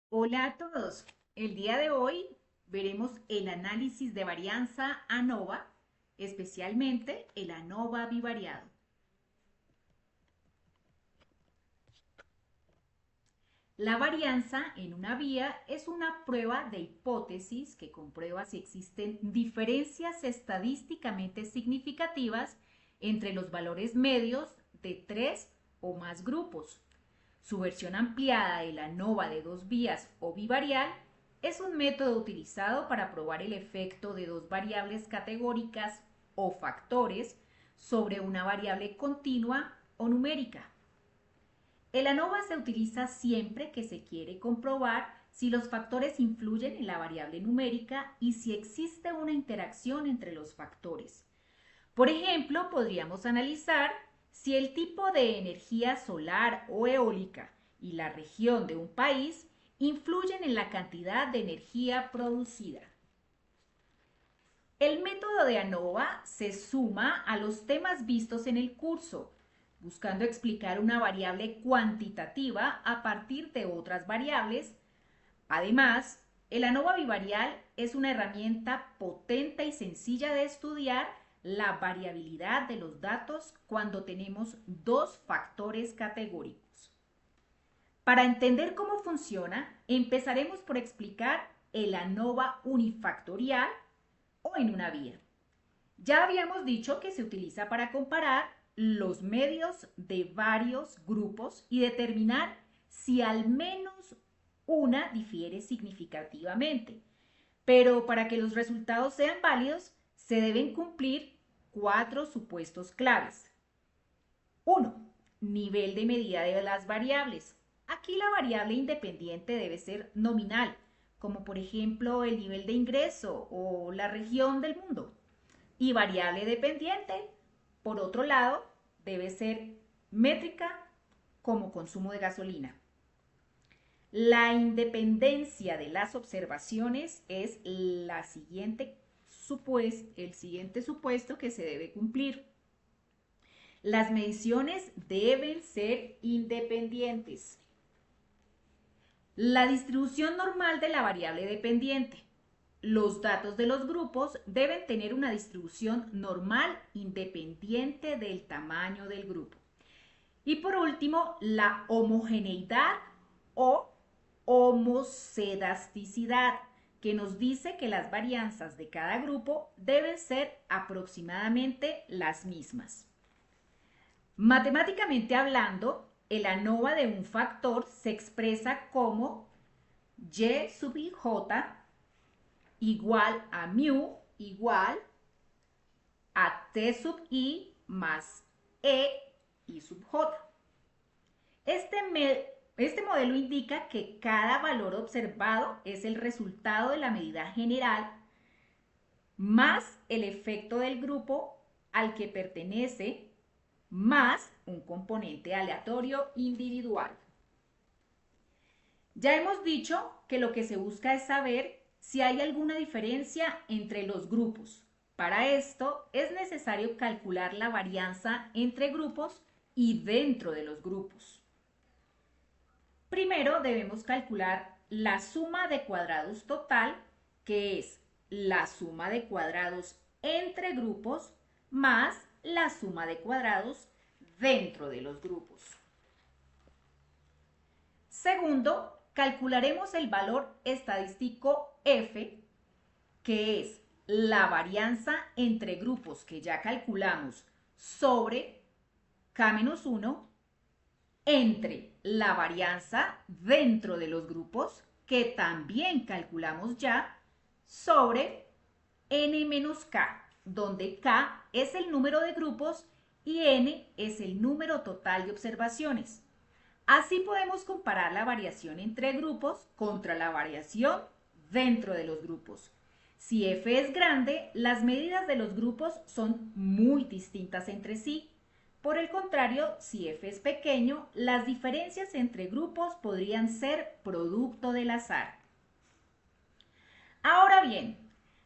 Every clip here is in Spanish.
Hola a todos. El día de hoy veremos el análisis de varianza ANOVA, especialmente el ANOVA bivariado. La varianza en una vía es una prueba de hipótesis que comprueba si existen diferencias estadísticamente significativas entre los valores medios de tres o más grupos. Su versión ampliada de la ANOVA de dos vías o bivarial es un método utilizado para probar el efecto de dos variables categóricas o factores sobre una variable continua o numérica. El ANOVA se utiliza siempre que se quiere comprobar si los factores influyen en la variable numérica y si existe una interacción entre los factores. Por ejemplo, podríamos analizar si el tipo de energía solar o eólica y la región de un país influyen en la cantidad de energía producida. El método de ANOVA se suma a los temas vistos en el curso, buscando explicar una variable cuantitativa a partir de otras variables. Además, el ANOVA bivarial es una herramienta potente y sencilla de estudiar la variabilidad de los datos cuando tenemos dos factores categóricos. Para entender cómo funciona, empezaremos por explicar el ANOVA unifactorial o en una vía. Ya habíamos dicho que se utiliza para comparar los medios de varios grupos y determinar si al menos una difiere significativamente. Pero para que los resultados sean válidos, se deben cumplir cuatro supuestos claves. 1. Nivel de medida de las variables. Aquí la variable independiente debe ser nominal, como por ejemplo el nivel de ingreso o la región del mundo. Y variable dependiente, por otro lado, debe ser métrica, como consumo de gasolina. La independencia de las observaciones es el siguiente supuesto que se debe cumplir. Las mediciones deben ser independientes. La distribución normal de la variable dependiente. Los datos de los grupos deben tener una distribución normal independiente del tamaño del grupo. Y por último, la homogeneidad o homocedasticidad, que nos dice que las varianzas de cada grupo deben ser aproximadamente las mismas. Matemáticamente hablando, el ANOVA de un factor se expresa como y sub ij igual a mu igual a t sub i más i sub j. Este modelo indica que cada valor observado es el resultado de la medida general más el efecto del grupo al que pertenece más un componente aleatorio individual. Ya hemos dicho que lo que se busca es saber si hay alguna diferencia entre los grupos. Para esto es necesario calcular la varianza entre grupos y dentro de los grupos. Primero debemos calcular la suma de cuadrados total, que es la suma de cuadrados entre grupos más la suma de cuadrados dentro de los grupos. Segundo, calcularemos el valor estadístico F, que es la varianza entre grupos que ya calculamos sobre K-1 entre la varianza dentro de los grupos que también calculamos ya sobre n-k, donde k es el número de grupos y n es el número total de observaciones. Así podemos comparar la variación entre grupos contra la variación dentro de los grupos. Si f es grande, las medidas de los grupos son muy distintas entre sí. Por el contrario, si f es pequeño, las diferencias entre grupos podrían ser producto del azar. Ahora bien,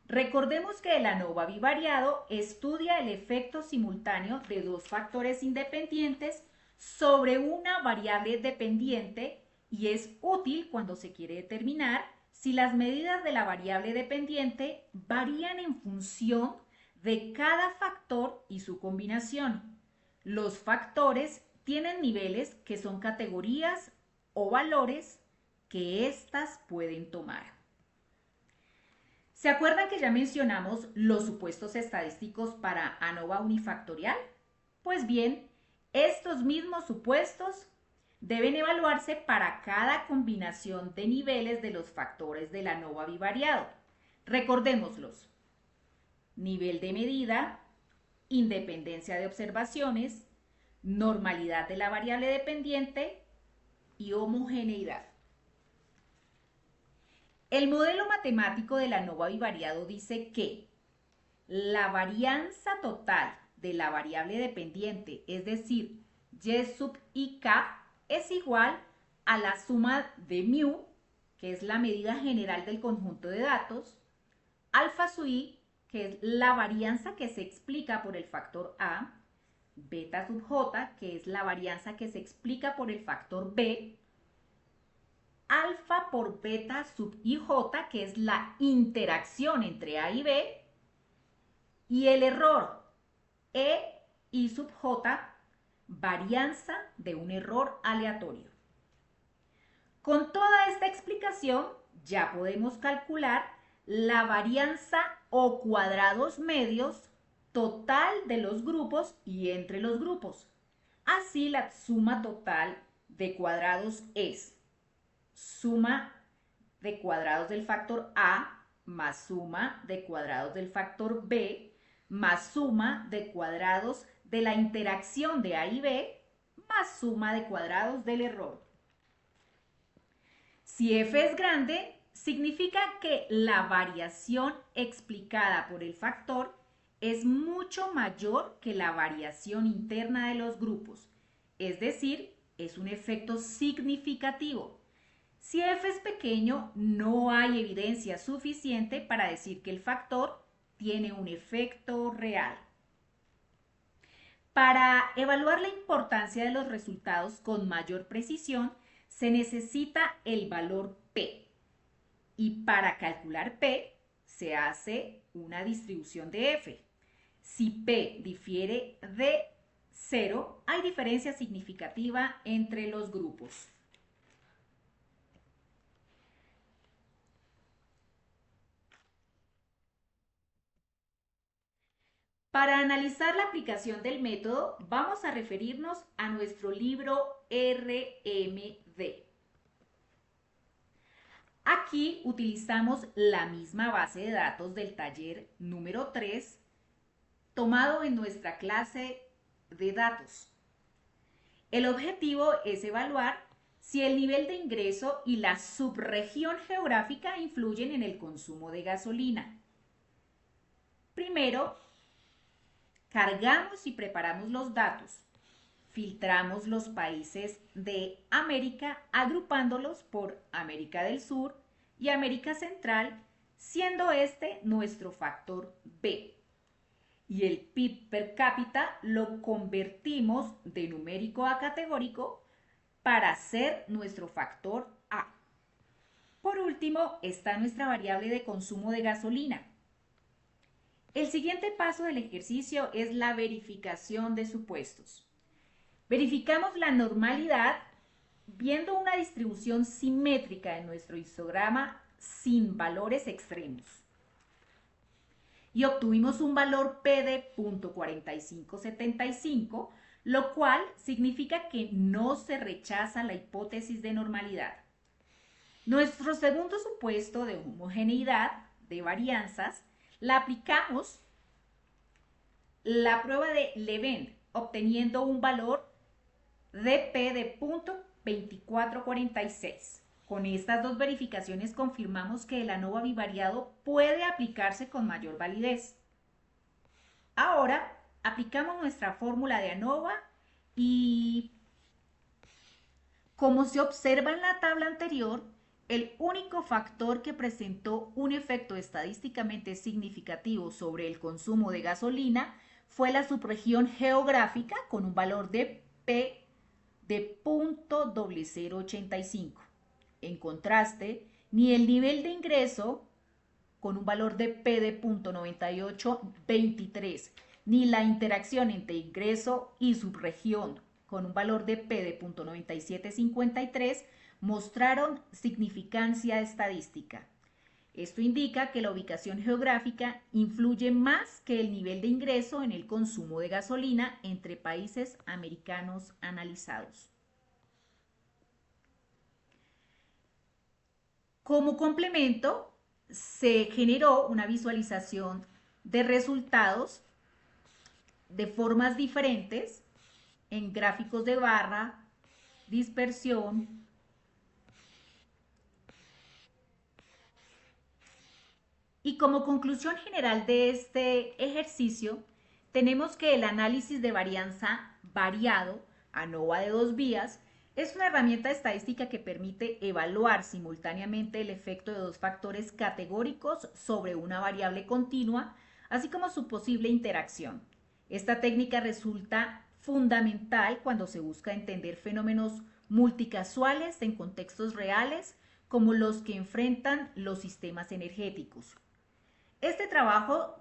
recordemos que el ANOVA bivariado estudia el efecto simultáneo de dos factores independientes sobre una variable dependiente y es útil cuando se quiere determinar si las medidas de la variable dependiente varían en función de cada factor y su combinación. Los factores tienen niveles que son categorías o valores que éstas pueden tomar. ¿Se acuerdan que ya mencionamos los supuestos estadísticos para ANOVA unifactorial? Pues bien, estos mismos supuestos deben evaluarse para cada combinación de niveles de los factores del ANOVA bivariado. Recordémoslos: nivel de medida, independencia de observaciones, normalidad de la variable dependiente y homogeneidad. El modelo matemático del ANOVA bivariado dice que la varianza total de la variable dependiente, es decir, y sub ik, es igual a la suma de mu, que es la medida general del conjunto de datos, alfa sub i, que es la varianza que se explica por el factor A, beta sub j, que es la varianza que se explica por el factor B, alfa por beta sub ij, que es la interacción entre A y B, y el error E I sub j, varianza de un error aleatorio. Con toda esta explicación ya podemos calcular la varianza o cuadrados medios total de los grupos y entre los grupos. Así la suma total de cuadrados es suma de cuadrados del factor A más suma de cuadrados del factor B más suma de cuadrados de la interacción de A y B más suma de cuadrados del error. Si f es grande, significa que la variación explicada por el factor es mucho mayor que la variación interna de los grupos, es decir, es un efecto significativo. Si f es pequeño, no hay evidencia suficiente para decir que el factor tiene un efecto real. Para evaluar la importancia de los resultados con mayor precisión, se necesita el valor P. Y para calcular P, se hace una distribución de F. Si P difiere de 0, hay diferencia significativa entre los grupos. Para analizar la aplicación del método, vamos a referirnos a nuestro libro RMD. Aquí utilizamos la misma base de datos del taller número 3, tomado en nuestra clase de datos. El objetivo es evaluar si el nivel de ingreso y la subregión geográfica influyen en el consumo de gasolina. Primero, cargamos y preparamos los datos. Filtramos los países de América agrupándolos por América del Sur y América Central, siendo este nuestro factor B. Y el PIB per cápita lo convertimos de numérico a categórico para ser nuestro factor A. Por último, está nuestra variable de consumo de gasolina. El siguiente paso del ejercicio es la verificación de supuestos. Verificamos la normalidad viendo una distribución simétrica en nuestro histograma sin valores extremos. Y obtuvimos un valor P de 0.4575, lo cual significa que no se rechaza la hipótesis de normalidad. Nuestro segundo supuesto de homogeneidad de varianzas la aplicamos la prueba de Leven, obteniendo un valor de P de 0.2446. Con estas dos verificaciones confirmamos que el ANOVA bivariado puede aplicarse con mayor validez. Ahora aplicamos nuestra fórmula de ANOVA y, como se observa en la tabla anterior, el único factor que presentó un efecto estadísticamente significativo sobre el consumo de gasolina fue la subregión geográfica con un valor de P de 0.0085. En contraste, ni el nivel de ingreso con un valor de P de 0.9823, ni la interacción entre ingreso y subregión con un valor de P de 0.9753 mostraron significancia estadística. Esto indica que la ubicación geográfica influye más que el nivel de ingreso en el consumo de gasolina entre países americanos analizados. Como complemento, se generó una visualización de resultados de formas diferentes en gráficos de barra, dispersión, y como conclusión general de este ejercicio, tenemos que el análisis de varianza variado, ANOVA de 2 vías, es una herramienta estadística que permite evaluar simultáneamente el efecto de dos factores categóricos sobre una variable continua, así como su posible interacción. Esta técnica resulta fundamental cuando se busca entender fenómenos multicasuales en contextos reales como los que enfrentan los sistemas energéticos. Este trabajo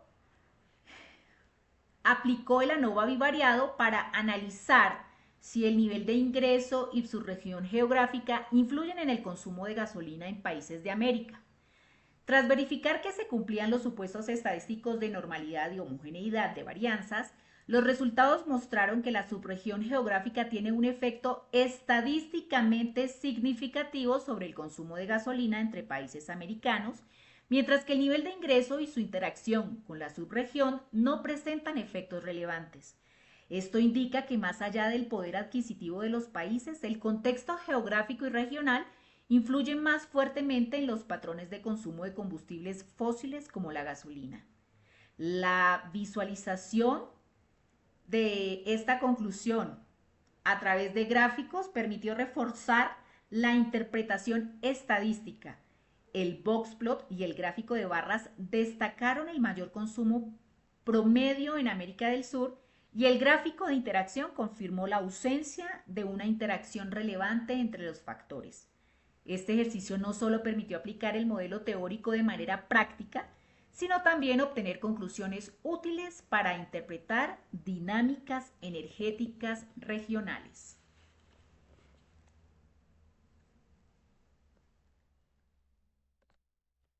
aplicó el ANOVA bivariado para analizar si el nivel de ingreso y su región geográfica influyen en el consumo de gasolina en países de América. Tras verificar que se cumplían los supuestos estadísticos de normalidad y homogeneidad de varianzas, los resultados mostraron que la subregión geográfica tiene un efecto estadísticamente significativo sobre el consumo de gasolina entre países americanos, mientras que el nivel de ingreso y su interacción con la subregión no presentan efectos relevantes. Esto indica que más allá del poder adquisitivo de los países, el contexto geográfico y regional influye más fuertemente en los patrones de consumo de combustibles fósiles como la gasolina. La visualización de esta conclusión a través de gráficos permitió reforzar la interpretación estadística. El boxplot y el gráfico de barras destacaron el mayor consumo promedio en América del Sur y el gráfico de interacción confirmó la ausencia de una interacción relevante entre los factores. Este ejercicio no solo permitió aplicar el modelo teórico de manera práctica, sino también obtener conclusiones útiles para interpretar dinámicas energéticas regionales.